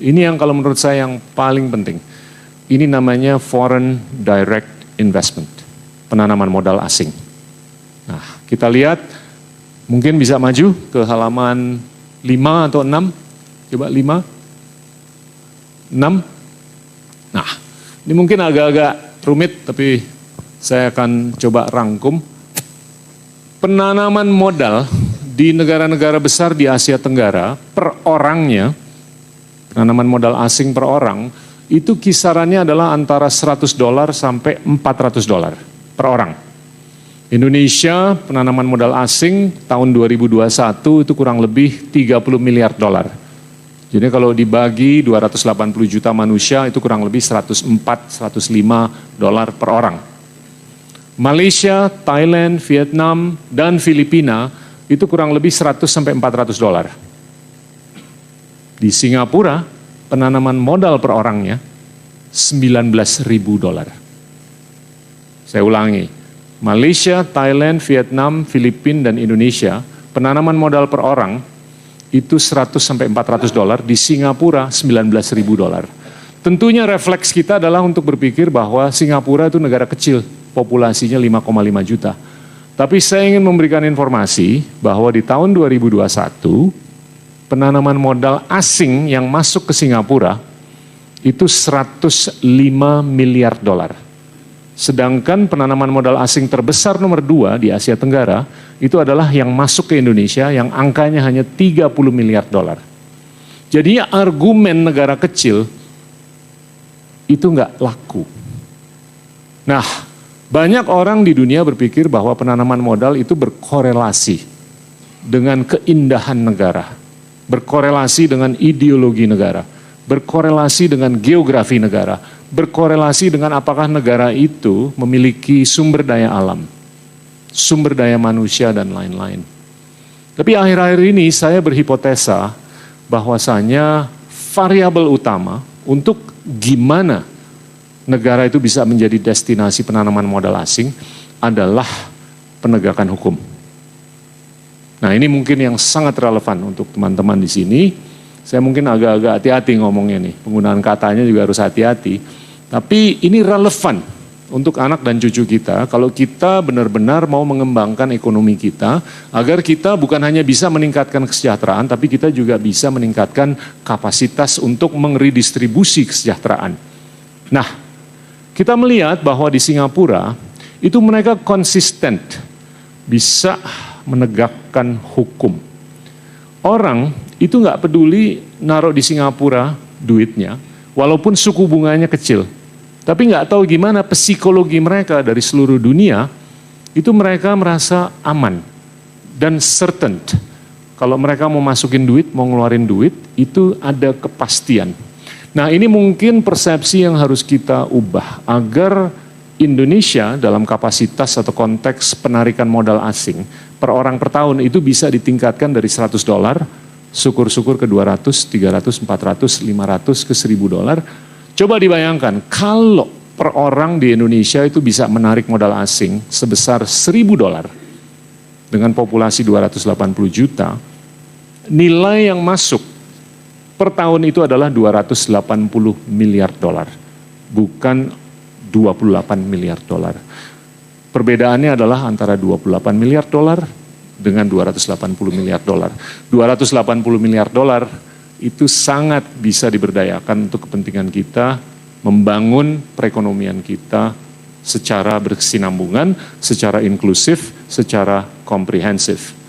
Ini yang kalau menurut saya yang paling penting. Ini namanya foreign direct investment, penanaman modal asing. Nah, kita lihat, mungkin bisa maju ke halaman 5 atau 6. Coba 5, 6. Nah, ini mungkin agak-agak rumit, tapi saya akan coba rangkum. Penanaman modal di negara-negara besar di Asia Tenggara, per orangnya, penanaman modal asing per orang, itu kisarannya adalah antara $100 sampai $400 per orang. Indonesia penanaman modal asing tahun 2021 itu kurang lebih $30 miliar. Jadi kalau dibagi 280 juta manusia itu kurang lebih $104-105 per orang. Malaysia, Thailand, Vietnam, dan Filipina itu kurang lebih $100 sampai $400. Di Singapura, penanaman modal per orangnya $19.000. Saya ulangi, Malaysia, Thailand, Vietnam, Filipina, dan Indonesia, penanaman modal per orang itu $100 sampai $400, di Singapura $19.000. Tentunya refleks kita adalah untuk berpikir bahwa Singapura itu negara kecil, populasinya 5,5 juta. Tapi saya ingin memberikan informasi bahwa di tahun 2021, penanaman modal asing yang masuk ke Singapura itu $105 miliar. Sedangkan penanaman modal asing terbesar nomor 2 di Asia Tenggara itu adalah yang masuk ke Indonesia yang angkanya hanya $30 miliar. Jadi argumen negara kecil itu nggak laku. Nah, banyak orang di dunia berpikir bahwa penanaman modal itu berkorelasi dengan keindahan negara, berkorelasi dengan ideologi negara, berkorelasi dengan geografi negara, berkorelasi dengan apakah negara itu memiliki sumber daya alam, sumber daya manusia, dan lain-lain. Tapi akhir-akhir ini saya berhipotesa bahwasanya variabel utama untuk gimana negara itu bisa menjadi destinasi penanaman modal asing adalah penegakan hukum. Nah, ini mungkin yang sangat relevan untuk teman-teman di sini. Saya mungkin agak-agak hati-hati ngomongnya nih, penggunaan katanya juga harus hati-hati. Tapi ini relevan untuk anak dan cucu kita kalau kita benar-benar mau mengembangkan ekonomi kita agar kita bukan hanya bisa meningkatkan kesejahteraan, tapi kita juga bisa meningkatkan kapasitas untuk mengedistribusi kesejahteraan. Nah, kita melihat bahwa di Singapura itu mereka konsisten bisa menegakkan hukum. Orang itu nggak peduli naruh di Singapura duitnya, walaupun suku bunganya kecil. Tapi nggak tahu gimana psikologi mereka dari seluruh dunia, itu mereka merasa aman dan certain. Kalau mereka mau masukin duit, mau ngeluarin duit, itu ada kepastian. Nah, ini mungkin persepsi yang harus kita ubah agar Indonesia dalam kapasitas atau konteks penarikan modal asing per orang per tahun itu bisa ditingkatkan dari $100, syukur-syukur ke 200, 300, 400, 500 ke $1.000. Coba dibayangkan kalau per orang di Indonesia itu bisa menarik modal asing sebesar $1.000 dengan populasi 280 juta, nilai yang masuk per tahun itu adalah $280 miliar, bukan $28 miliar. Perbedaannya adalah antara $28 miliar dengan $280 miliar. $280 miliar itu sangat bisa diberdayakan untuk kepentingan kita, membangun perekonomian kita secara berkesinambungan, secara inklusif, secara komprehensif.